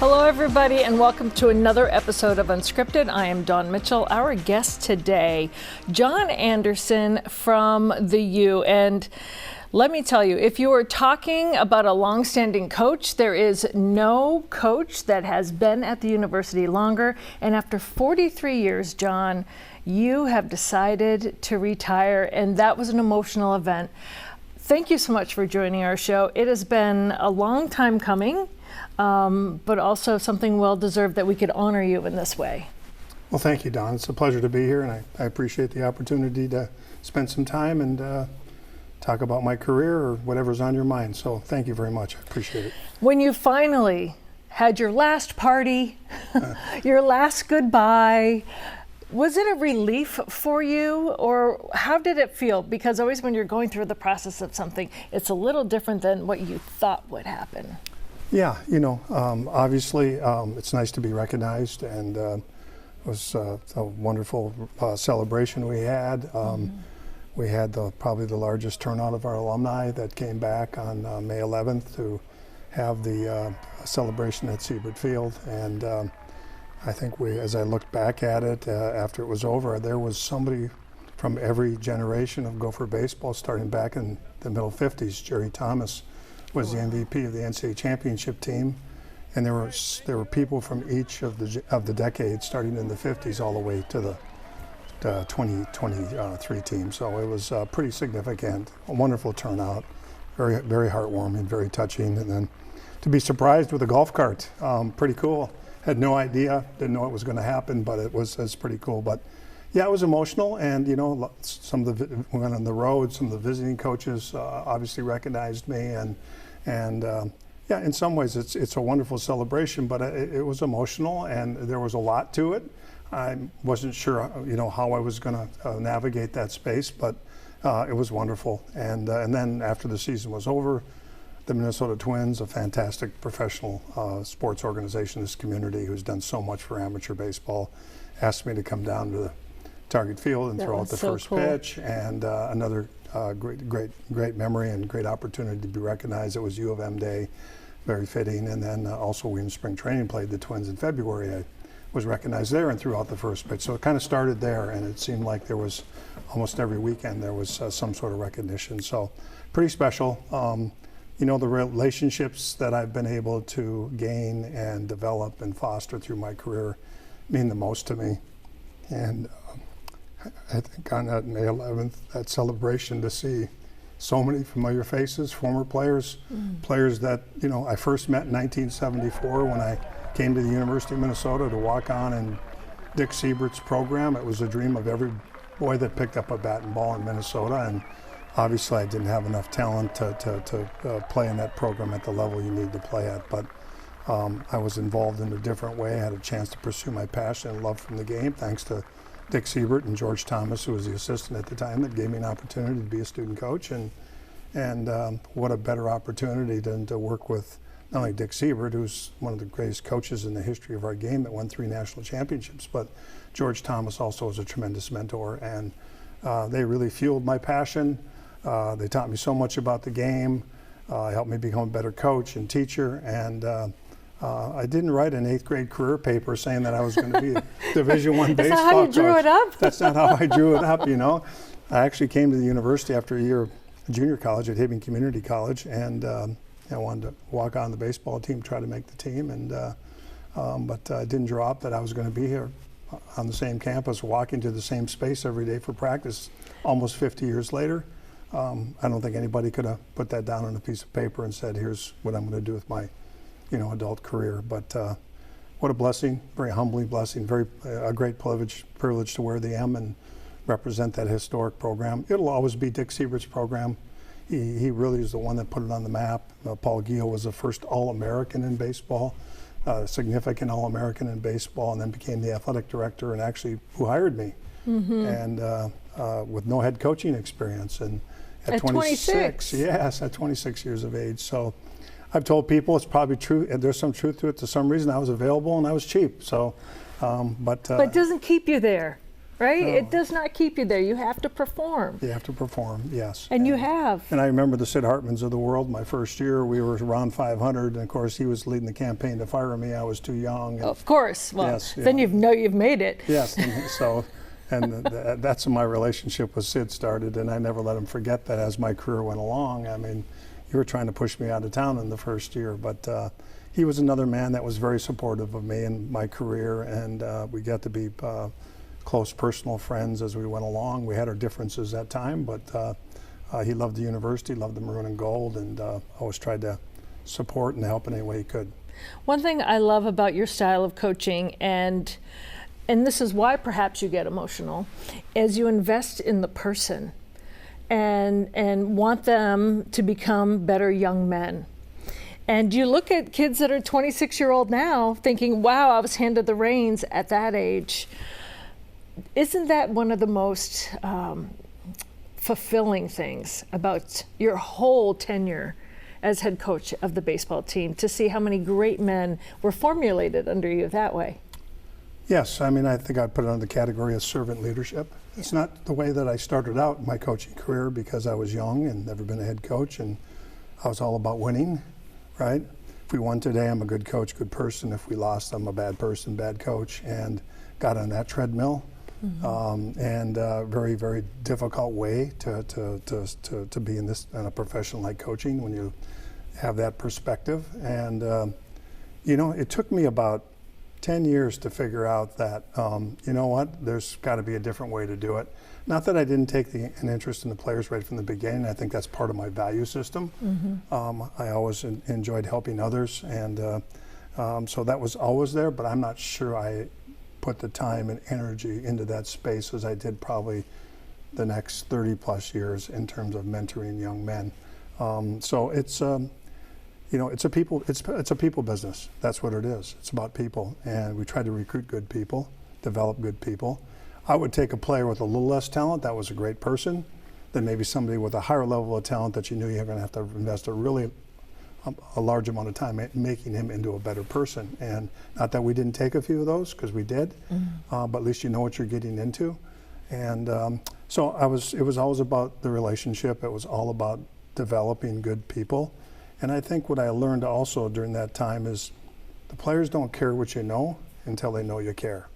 Hello, everybody, and welcome to another episode of Unscripted. I am Dawn Mitchell. Our guest today, John Anderson from the U. And let me tell you, if you are talking about a longstanding coach, there is no coach that has been at the university longer. And after 43 years, John, you have decided to retire, and that was an emotional event. Thank you so much for joining our show. It has been a long time coming. But also something well-deserved that we could honor you in this way. Well, thank you, Don. It's a pleasure to be here, and I appreciate the opportunity to spend some time and talk about my career or whatever's on your mind. So thank you very much. I appreciate it. When you finally had your last party, your last goodbye, was it a relief for you, or how did it feel? Because always when you're going through the process of something, it's a little different than what you thought would happen. Yeah, obviously it's nice to be recognized, and it was a wonderful celebration we had. We had probably the largest turnout of our alumni that came back on May 11th to have the celebration at Siebert Field, and I think as I looked back at it after it was over, there was somebody from every generation of Gopher baseball, starting back in the middle 50s. Jerry Thomas was the MVP of the NCAA championship team, and there were people from each of the decades, starting in the 50s all the way to the 2023 team. So it was pretty significant, a wonderful turnout, very, very heartwarming, very touching. And then to be surprised with a golf cart, pretty cool. Had no idea, didn't know it was going to happen, but it's pretty cool. But yeah, it was emotional, and some of we went on the road. Some of the visiting coaches obviously recognized me, and yeah, in some ways it's a wonderful celebration. But it was emotional, and there was a lot to it. I wasn't sure, how I was going to navigate that space, but it was wonderful. And then after the season was over, the Minnesota Twins, a fantastic professional sports organization in this community who's done so much for amateur baseball, asked me to come down to the Target Field and throw out the first pitch, and another great memory and great opportunity to be recognized. It was U of M Day, very fitting, and then also we in spring training played the Twins in February. I was recognized there and threw out the first pitch. So it kind of started there, and it seemed like there was almost every weekend there was some sort of recognition. So pretty special. The relationships that I've been able to gain and develop and foster through my career mean the most to me. And I think on that May 11th, that celebration, to see so many familiar faces, former players, players that I first met in 1974 when I came to the University of Minnesota to walk on in Dick Siebert's program. It was a dream of every boy that picked up a bat and ball in Minnesota, and obviously I didn't have enough talent to play in that program at the level you need to play at, but I was involved in a different way. I had a chance to pursue my passion and love from the game, thanks to Dick Siebert and George Thomas, who was the assistant at the time, that gave me an opportunity to be a student coach. And what a better opportunity than to work with not only Dick Siebert, who's one of the greatest coaches in the history of our game that won 3 national championships, but George Thomas also was a tremendous mentor. And they really fueled my passion. They taught me so much about the game, helped me become a better coach and teacher. And I didn't write an 8th grade career paper saying that I was going to be a Division I baseball coach. That's not how you drew it up? That's not how I drew it up, I actually came to the university after a year of junior college at Hibbing Community College, and I wanted to walk on the baseball team, try to make the team, and but I didn't draw up that I was going to be here on the same campus, walking to the same space every day for practice almost 50 years later. I don't think anybody could have put that down on a piece of paper and said, here's what I'm going to do with my adult career. But what a blessing, very humbling blessing, a great privilege to wear the M and represent that historic program. It'll always be Dick Siebert's program. He really is the one that put it on the map. Paul Giel was the first All-American in baseball, significant All-American in baseball, and then became the athletic director, and actually who hired me, and with no head coaching experience. And at 26, yes, at 26 years of age. So I've told people it's probably true, and there's some truth to it. To some reason, I was available and I was cheap. So, but it doesn't keep you there. right? No. It does not keep you there. You have to perform. You have to perform, yes. And you have. And I remember the Sid Hartmans of the world. My first year, we were around 500, and of course, he was leading the campaign to fire me. I was too young. And Of course. Well, yes, then yeah. you know you've made it. Yes, and so, and that's when my relationship with Sid started, and I never let him forget that as my career went along. I mean, you were trying to push me out of town in the first year, but he was another man that was very supportive of me and my career, and we got to be close personal friends as we went along. We had our differences at time, but he loved the university, loved the maroon and gold, and always tried to support and help in any way he could. One thing I love about your style of coaching, and this is why perhaps you get emotional, is you invest in the person and want them to become better young men. And you look at kids that are 26-year-old now thinking, wow, I was handed the reins at that age. Isn't that one of the most fulfilling things about your whole tenure as head coach of the baseball team, to see how many great men were formulated under you that way? Yes, I mean, I think I'd put it under the category of servant leadership. It's not the way that I started out in my coaching career, because I was young and never been a head coach, and I was all about winning, right? If we won today, I'm a good coach, good person. If we lost, I'm a bad person, bad coach, and got on that treadmill. Very, very difficult way to be in a profession like coaching when you have that perspective. And you know, it took me about 10 years to figure out that, you know what, there's got to be a different way to do it. Not that I didn't take an interest in the players right from the beginning. I think that's part of my value system. I always enjoyed helping others, and so that was always there, but I'm not sure I put the time and energy into that space as I did probably the next 30 plus years in terms of mentoring young men. So it's, you know, it's a people business. That's what it is. It's about people, and we try to recruit good people, develop good people. I would take a player with a little less talent that was a great person than maybe somebody with a higher level of talent that you knew you were going to have to invest a large amount of time making him into a better person. And not that we didn't take a few of those, because we did, but at least you know what you're getting into. And so it was always about the relationship. It was all about developing good people. And I think what I learned also during that time is the players don't care what you know until they know you care.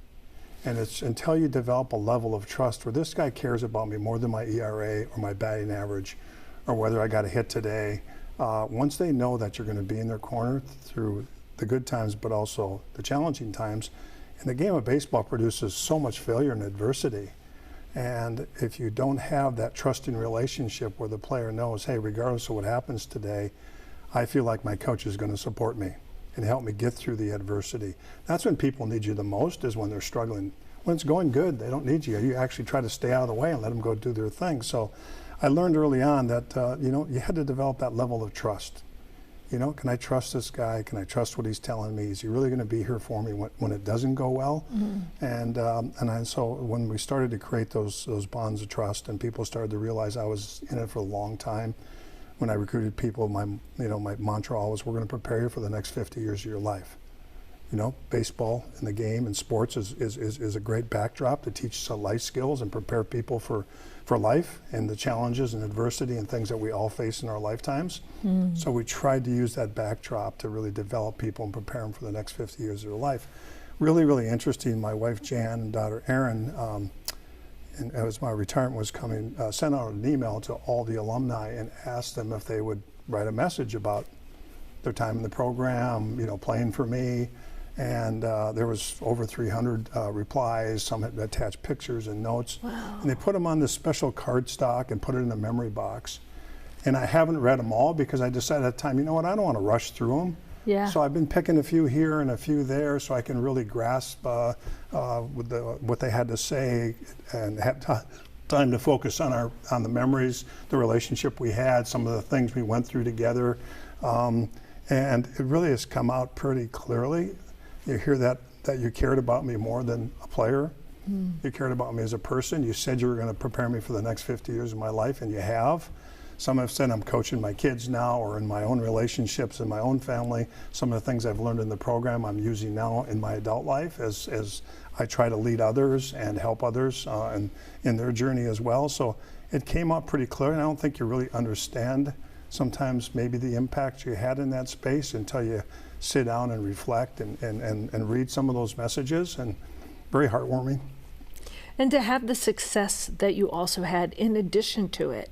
And it's until you develop a level of trust where this guy cares about me more than my ERA or my batting average or whether I got a hit today. Once they know that you're going to be in their corner through the good times but also the challenging times, and the game of baseball produces so much failure and adversity. And if you don't have that trusting relationship where the player knows, hey, regardless of what happens today, I feel like my coach is going to support me and help me get through the adversity. That's when people need you the most, is when they're struggling. When it's going good, they don't need you. You actually try to stay out of the way and let them go do their thing. So I learned early on that, you know, you had to develop that level of trust. You know, can I trust this guy? Can I trust what he's telling me? Is he really going to be here for me when it doesn't go well? So when we started to create those bonds of trust, and people started to realize I was in it for a long time, when I recruited people, my mantra always, we're going to prepare you for the next 50 years of your life. You know, baseball and the game and sports is a great backdrop to teach life skills and prepare people for life and the challenges and adversity and things that we all face in our lifetimes. So we tried to use that backdrop to really develop people and prepare them for the next 50 years of their life. Really, really interesting. My wife Jan and daughter Erin, and as my retirement was coming, sent out an email to all the alumni and asked them if they would write a message about their time in the program, you know, playing for me. And there was over 300 replies. Some had attached pictures and notes. Wow. And they put them on this special card stock and put it in a memory box. And I haven't read them all because I decided at the time, you know what, I don't want to rush through them. Yeah. So I've been picking a few here and a few there so I can really grasp what they had to say and have time to focus on the memories, the relationship we had, some of the things we went through together. And it really has come out pretty clearly. You hear that you cared about me more than a player. You cared about me as a person. You said you were going to prepare me for the next 50 years of my life, and you have. Some have said I'm coaching my kids now, or in my own relationships in my own family. Some of the things I've learned in the program I'm using now in my adult life as I try to lead others and help others and in their journey as well. So it came up pretty clear, and I don't think you really understand sometimes maybe the impact you had in that space until you sit down and reflect and read some of those messages, and very heartwarming. And to have the success that you also had in addition to it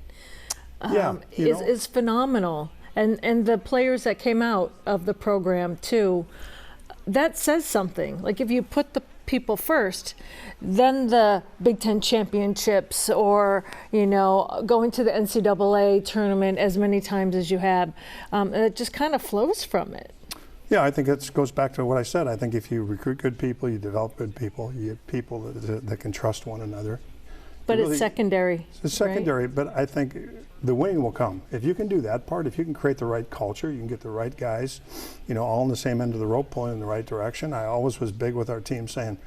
is phenomenal. And the players that came out of the program too, that says something. Like if you put the people first, then the Big Ten championships, or going to the NCAA tournament as many times as you have, it just kind of flows from it. Yeah, I think it goes back to what I said. I think if you recruit good people, you develop good people, you have people that can trust one another. But it's secondary. It's secondary, right? But I think the winning will come. If you can do that part, if you can create the right culture, you can get the right guys, all on the same end of the rope pulling in the right direction. I always was big with our team saying,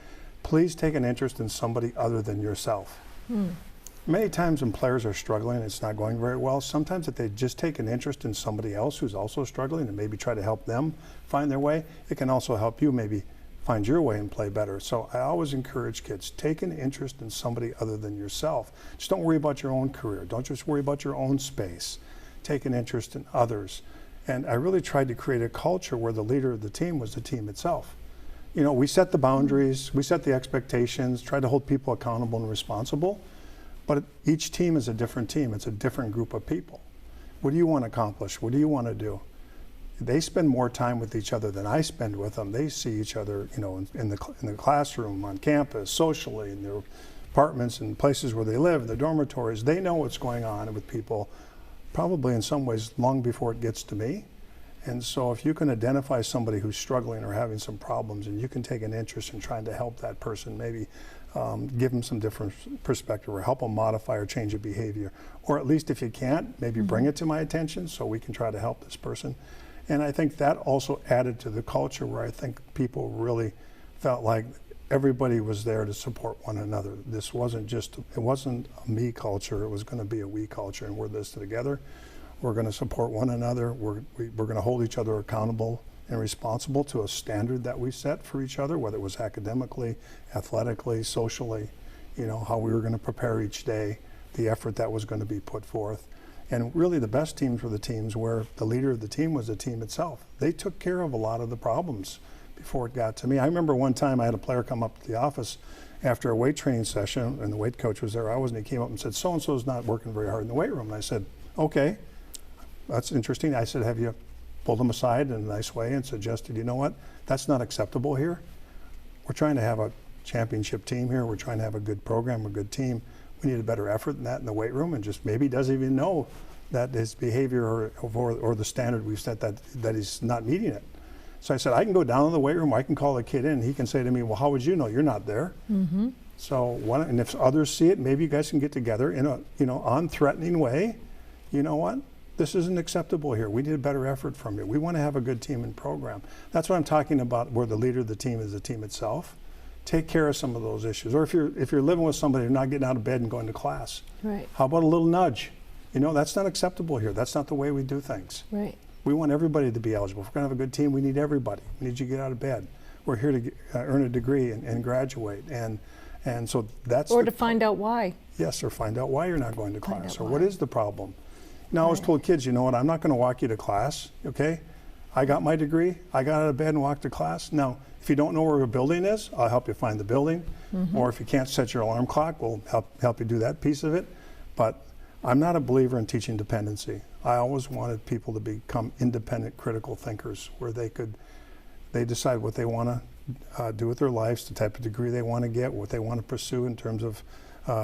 please take an interest in somebody other than yourself. Many times when players are struggling, it's not going very well. Sometimes if they just take an interest in somebody else who's also struggling and maybe try to help them find their way, it can also help you maybe find your way and play better. So I always encourage kids, take an interest in somebody other than yourself. Just don't worry about your own career. Don't just worry about your own space. Take an interest in others. And I really tried to create a culture where the leader of the team was the team itself. We set the boundaries, we set the expectations, try to hold people accountable and responsible. But each team is a different team. It's a different group of people. What do you want to accomplish? What do you want to do? They spend more time with each other than I spend with them. They see each other, in the classroom, on campus, socially, in their apartments and places where they live, in their dormitories. They know what's going on with people, probably in some ways long before it gets to me. And so if you can identify somebody who's struggling or having some problems, and you can take an interest in trying to help that person, maybe give them some different perspective, or help them modify or change a behavior, or at least if you can't, maybe bring it to my attention so we can try to help this person. And I think that also added to the culture where I think people really felt like everybody was there to support one another. This wasn't it wasn't a me culture, it was going to be a we culture, and we're this together. We're going to support one another. We're going to hold each other accountable and responsible to a standard that we set for each other, whether it was academically, athletically, socially, how we were going to prepare each day, the effort that was going to be put forth. And really the best teams were the teams where the leader of the team was the team itself. They took care of a lot of the problems before it got to me. I remember one time I had a player come up to the office after a weight training session, and the weight coach was there. I wasn't. He came up and said, so-and-so's not working very hard in the weight room. And I said, okay, that's interesting. I said, have you pulled him aside in a nice way and suggested, you know what, that's not acceptable here. We're trying to have a championship team here. We're trying to have a good program, a good team. We need a better effort than that in the weight room, and just maybe he doesn't even know that his behavior or the standard we've set that he's not meeting it. So I said, I can go down to the weight room, I can call the kid in, and he can say to me, well, how would you know? You're not there. So and if others see it, maybe you guys can get together in a unthreatening way. You know what? This isn't acceptable here. We need a better effort from you. We want to have a good team and program. That's what I'm talking about, where the leader of the team is the team itself. Take care of some of those issues. Or if you're living with somebody who's not getting out of bed and going to class, right? How about a little nudge? That's not acceptable here. That's not the way we do things. Right. We want everybody to be eligible. If we're going to have a good team, we need everybody. We need you to get out of bed. We're here to earn a degree and graduate. And so that's to find out why. Yes, or find out why you're not going to class, or what is the problem. Now, I always told kids, you know what, I'm not going to walk you to class, okay? I got my degree, I got out of bed and walked to class. Now, if you don't know where a building is, I'll help you find the building. Or if you can't set your alarm clock, we'll help you do that piece of it. But I'm not a believer in teaching dependency. I always wanted people to become independent, critical thinkers, where they decide what they want to do with their lives, the type of degree they want to get, what they want to pursue in terms of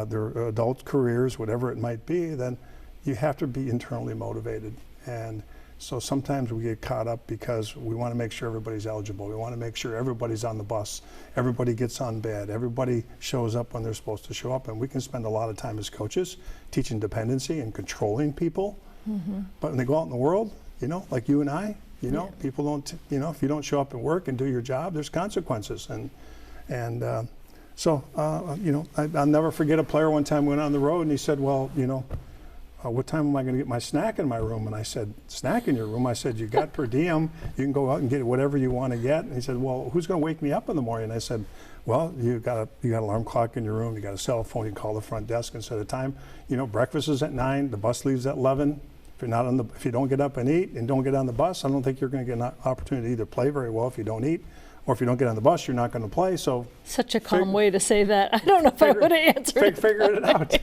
their adult careers, whatever it might be. Then you have to be internally motivated. And so sometimes we get caught up because we want to make sure everybody's eligible. We want to make sure everybody's on the bus, everybody gets on bed, everybody shows up when they're supposed to show up. And we can spend a lot of time as coaches teaching dependency and controlling people. But when they go out in the world, like you and I, people don't, if you don't show up and work and do your job, there's consequences. So I'll never forget a player one time went on the road and he said, well, what time am I going to get my snack in my room? And I said, snack in your room? I said, you got per diem. You can go out and get whatever you want to get. And he said, well, who's going to wake me up in the morning? And I said, well, you got an alarm clock in your room. You got a cell phone. You can call the front desk and set a time. You know, breakfast is at 9. The bus leaves at 11. If you don't get up and eat and don't get on the bus, I don't think you're going to get an opportunity to either play very well if you don't eat, or if you don't get on the bus, you're not going to play. So such a calm way to say that. I don't know if I would have answered. Figured it out.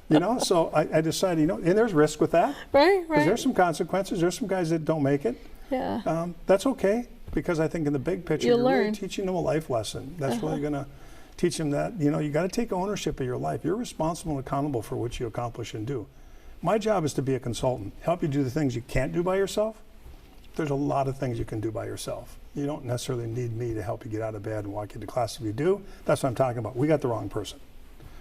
You know, so I decided, you know, and there's risk with that. Right. Because there's some consequences. There's some guys that don't make it. Yeah. That's okay, because I think in the big picture, You'll you're learn. really teaching them a life lesson. That's really going to teach them that, you know, you got to take ownership of your life. You're responsible and accountable for what you accomplish and do. My job is to be a consultant, help you do the things you can't do by yourself. There's a lot of things you can do by yourself. You don't necessarily need me to help you get out of bed and walk you to class. If you do, that's what I'm talking about. We got the wrong person.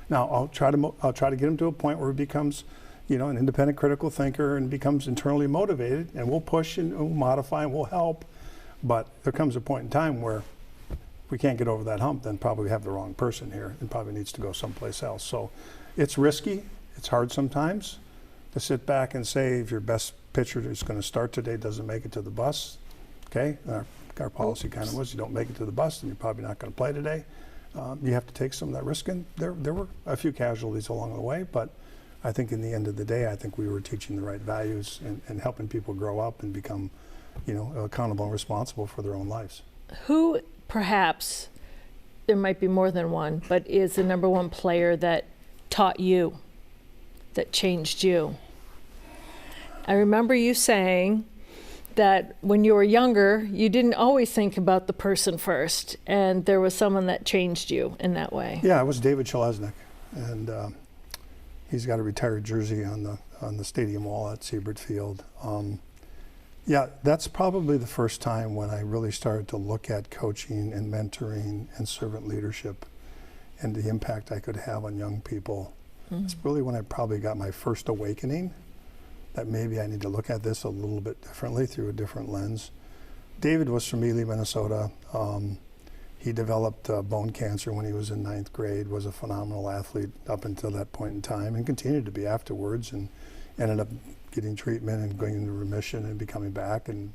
Now, I'll try to get him to a point where he becomes, you know, an independent critical thinker and becomes internally motivated, and we'll push and we'll modify and we'll help. But there comes a point in time where if we can't get over that hump, then probably we have the wrong person here and probably needs to go someplace else. So it's risky. It's hard sometimes to sit back and say, if your best pitcher is going to start today doesn't make it to the bus, okay? Our policy kind of was, you don't make it to the bus, then you're probably not going to play today. You have to take some of that risk, and there were a few casualties along the way, but I think in the end of the day, I think we were teaching the right values and helping people grow up and become, you know, accountable and responsible for their own lives. Who, perhaps, there might be more than one, but is the number one player that taught you, that changed you? I remember you saying that when you were younger, you didn't always think about the person first, and there was someone that changed you in that way. Yeah, it was David Chesnik, and he's got a retired jersey on the stadium wall at Siebert Field. Yeah, that's probably the first time when I really started to look at coaching and mentoring and servant leadership and the impact I could have on young people. It's really when I probably got my first awakening that maybe I need to look at this a little bit differently through a different lens. David was from Ely, Minnesota. He developed bone cancer when he was in 9th grade, was a phenomenal athlete up until that point in time, and continued to be afterwards, and ended up getting treatment and going into remission and becoming back, and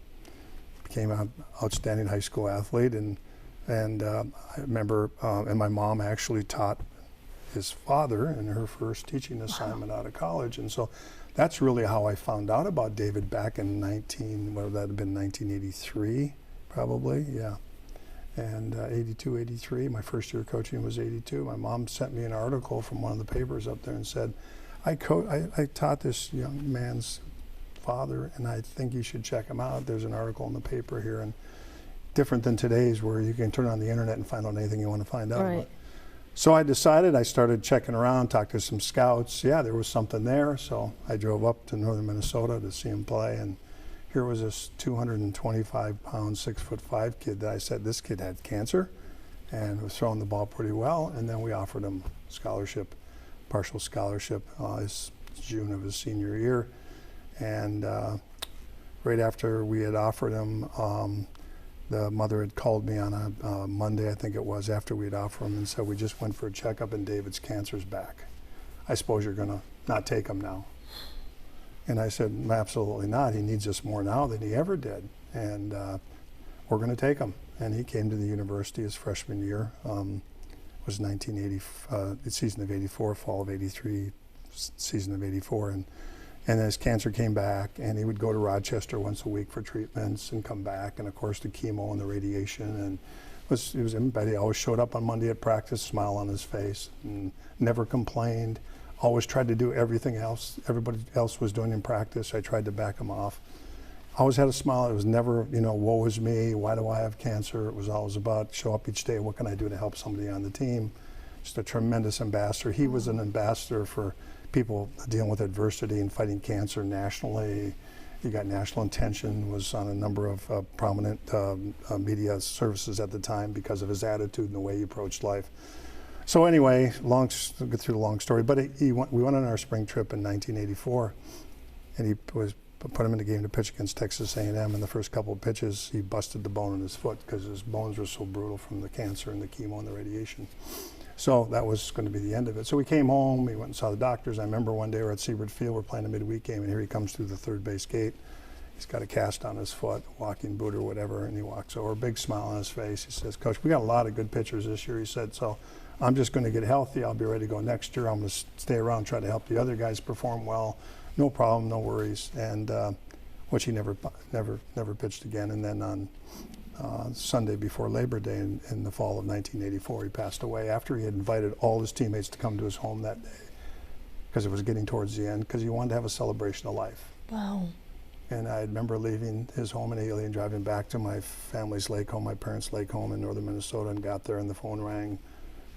became an outstanding high school athlete. And I remember, and my mom actually taught his father in her first teaching assignment out of college. And so that's really how I found out about David back in 1983, probably, yeah. And 82, 83, my first year of coaching was 82. My mom sent me an article from one of the papers up there and said, I taught this young man's father, and I think you should check him out. There's an article in the paper here, and different than today's where you can turn on the internet and find out anything you want to find out. Right. So I decided, I started checking around, talked to some scouts. Yeah, there was something there. So I drove up to northern Minnesota to see him play, and here was this 225-pound, 6'5" kid that I said, this kid had cancer and was throwing the ball pretty well. And then we offered him scholarship, partial scholarship, his June of his senior year. And right after we had offered him, the mother had called me on a Monday, I think it was, after we'd offered him, and said, we just went for a checkup and David's cancer's back. I suppose you're gonna not take him now. And I said, absolutely not. He needs us more now than he ever did. And we're gonna take him. And he came to the university his freshman year. Was 1980, the season of 84, fall of 83, season of 84. And his cancer came back, and he would go to Rochester once a week for treatments and come back, and of course the chemo and the radiation. And he was in bed. He always showed up on Monday at practice, smile on his face, and never complained. Always tried to do everything else everybody else was doing in practice. I tried to back him off. Always had a smile. It was never, you know, woe is me, why do I have cancer? It was always about show up each day, what can I do to help somebody on the team? Just a tremendous ambassador. He was an ambassador for people dealing with adversity and fighting cancer nationally. He got national attention, was on a number of prominent media services at the time because of his attitude and the way he approached life. So anyway, get through the long story, but we went on our spring trip in 1984, and put him in the game to pitch against Texas A&M. In the first couple of pitches, he busted the bone in his foot because his bones were so brutal from the cancer and the chemo and the radiation. So that was going to be the end of it. So we came home, we went and saw the doctors. I remember one day we're at Seabird Field, we're playing a midweek game, and here he comes through the third base gate. He's got a cast on his foot, walking boot or whatever, and he walks over, big smile on his face. He says, Coach, we got a lot of good pitchers this year. He said, so I'm just going to get healthy. I'll be ready to go next year. I'm going to stay around, try to help the other guys perform well. No problem, no worries. And which he never pitched again. And then on Sunday before Labor Day in the fall of 1984, he passed away after he had invited all his teammates to come to his home that day because it was getting towards the end, because he wanted to have a celebration of life. Wow. And I remember leaving his home in Ely and driving back to my family's lake home, my parents' lake home in northern Minnesota, and got there and the phone rang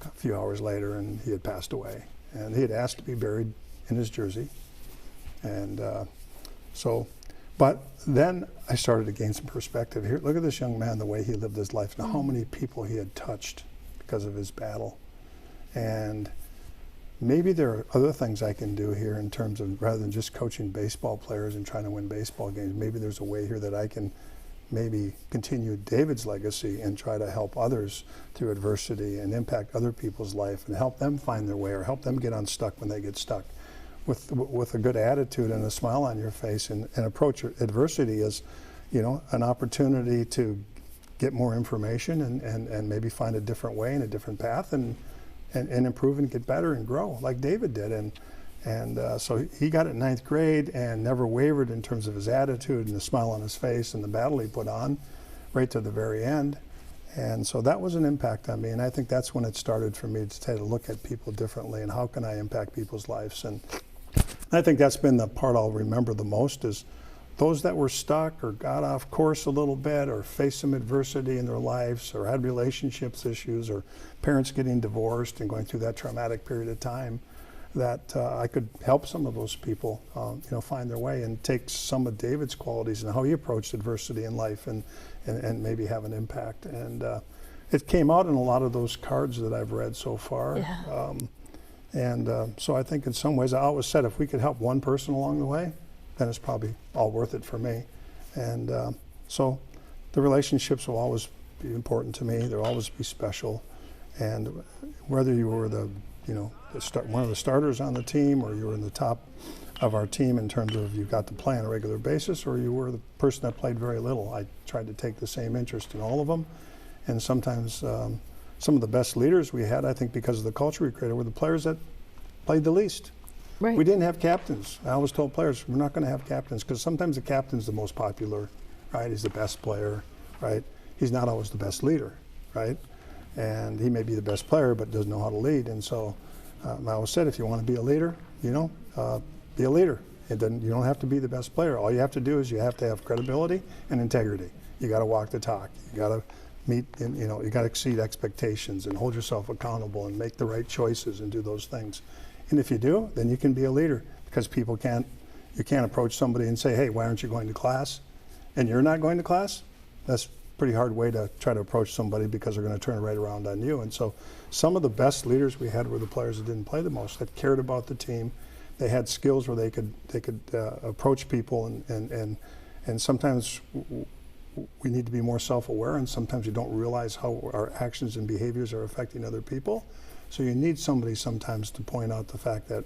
a few hours later and he had passed away. And he had asked to be buried in his jersey. And but then I started to gain some perspective. Here, look at this young man, the way he lived his life, and how many people he had touched because of his battle. And maybe there are other things I can do here in terms of, rather than just coaching baseball players and trying to win baseball games, maybe there's a way here that I can maybe continue David's legacy and try to help others through adversity and impact other people's life and help them find their way or help them get unstuck when they get stuck with a good attitude and a smile on your face, and approach adversity as, an opportunity to get more information and maybe find a different way and a different path and improve and get better and grow like David did. And so he got it in ninth grade and never wavered in terms of his attitude and the smile on his face and the battle he put on right to the very end. And so that was an impact on me. And I think that's when it started for me to take a look at people differently and how can I impact people's lives. And I think that's been the part I'll remember the most, is those that were stuck or got off course a little bit or faced some adversity in their lives or had relationships issues or parents getting divorced and going through that traumatic period of time, that I could help some of those people find their way and take some of David's qualities and how he approached adversity in life and maybe have an impact. And it came out in a lot of those cards that I've read so far. Yeah. So I think in some ways, I always said if we could help one person along the way, then it's probably all worth it for me. And so the relationships will always be important to me. They'll always be special. And whether you were one of the starters on the team, or you were in the top of our team in terms of you got to play on a regular basis, or you were the person that played very little, I tried to take the same interest in all of them. And sometimes some of the best leaders we had, I think because of the culture we created, were the players that played the least. Right. We didn't have captains. I always told players, we're not going to have captains, because sometimes the captain's the most popular, right? He's the best player, right? He's not always the best leader, right? And he may be the best player, but doesn't know how to lead. And so I always said, if you want to be a leader, be a leader. You don't have to be the best player. All you have to do is you have to have credibility and integrity. You got to walk the talk. You got to meet, you got to exceed expectations and hold yourself accountable and make the right choices and do those things. And if you do, then you can be a leader, because you can't approach somebody and say, hey, why aren't you going to class? And you're not going to class? That's a pretty hard way to try to approach somebody, because they're going to turn it right around on you. And so some of the best leaders we had were the players that didn't play the most, that cared about the team. They had skills where they could approach people, and sometimes we need to be more self-aware, and sometimes you don't realize how our actions and behaviors are affecting other people. So you need somebody sometimes to point out the fact that,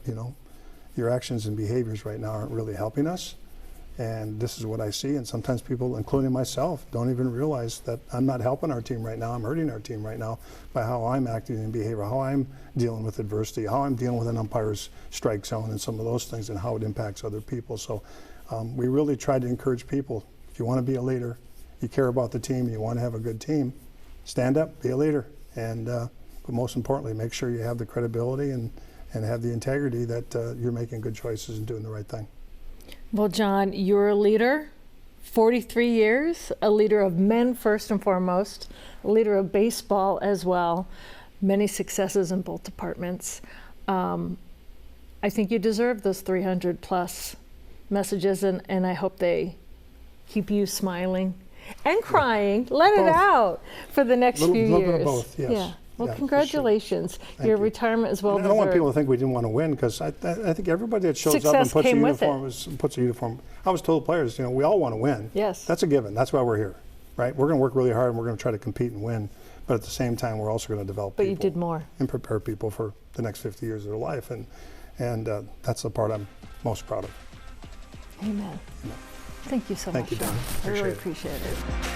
your actions and behaviors right now aren't really helping us. And this is what I see. And sometimes people, including myself, don't even realize that I'm not helping our team right now. I'm hurting our team right now by how I'm acting in behavior, how I'm dealing with adversity, how I'm dealing with an umpire's strike zone and some of those things, and how it impacts other people. So we really try to encourage people, if you want to be a leader, you care about the team, you want to have a good team, stand up, be a leader. And but most importantly, make sure you have the credibility and have the integrity that you're making good choices and doing the right thing. Well, John, you're a leader, 43 years, a leader of men first and foremost, a leader of baseball as well, many successes in both departments. I think you deserve those 300 plus messages, and I hope they keep you smiling and crying. Let it out for the next few years. A little bit of both, yes. Yeah. Well, yeah, congratulations. Sure. Your retirement is well deserved. I don't want people to think we didn't want to win, because I think everybody that shows up and puts a uniform. I was told players, we all want to win. Yes. That's a given. That's why we're here, right? We're going to work really hard and we're going to try to compete and win. but at the same time, we're also going to develop But people. you did more. And prepare people for the next 50 years of their life. And that's the part I'm most proud of. Amen. Amen. Thank you so Thank much, you, Don. John. I really Appreciate appreciate it.